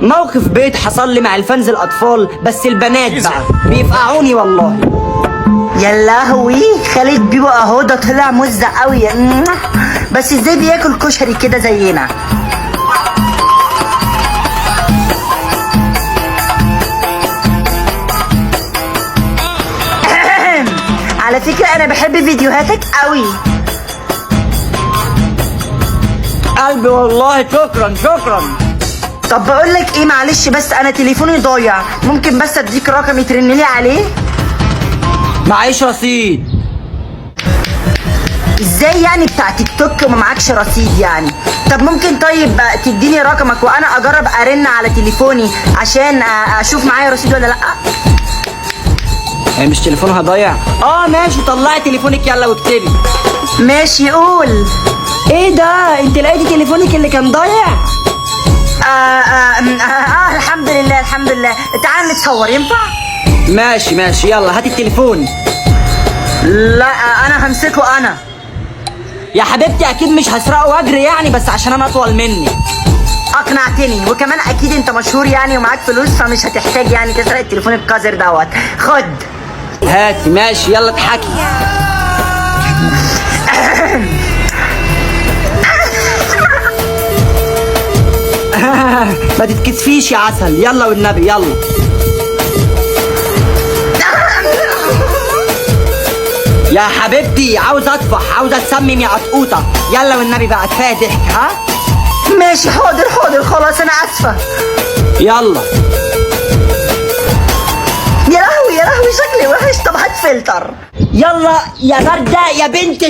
موقف بيت حصل لي مع الفانز الاطفال، بس البنات بقى بيفقعوني والله. يا لهوي، خالد بيبو اهو، ده طلع مزة قوي. بس ازاي بياكل كشري كده زينا؟ على فكرة انا بحب فيديوهاتك قوي. قلبي والله، شكرا شكرا. طب بقول لك ايه، معلش بس انا تليفوني ضايع، ممكن بس اديك رقم يترن لي عليه؟ معيش رصيد. ازاي يعني بتاع تيك توك وما معكش رصيد يعني؟ طب ممكن طيب تديني رقمك وانا اجرب ارن على تليفوني عشان اشوف معايا رصيد ولا لا؟ هي مش تليفونها ضايع؟ ماشي، طلعي تليفونك يلا واكتبي. ماشي، قول. ايه ده، انت لقيتي تليفونك اللي كان ضايع؟ الحمد لله الحمد لله. تعال نتصور، ينفع؟ ماشي ماشي، يلا هاتي التليفون. لا انا همسكه انا. يا حبيبتي اكيد مش هسرقه واجري يعني، بس عشان انا اطول مني. اقنعتني، وكمان اكيد انت مشهور يعني ومعاك فلوس، فمش هتحتاج يعني تسرق التليفون القذر دوت. خد. هاتي، ماشي يلا اضحكي. ما تتكسفيش يا عسل، يلا والنبي يلا. يا حبيبتي عاوزه اطفح، عاوزه اتسمم يا قطقوطه، يلا والنبي بقى، كفايه ضحك. ها ماشي، حاضر حاضر، خلاص انا اسفه. يلا. يا لهوي يا لهوي، شكلي وحش. طب هات فلتر. يلا يا بردة يا بنت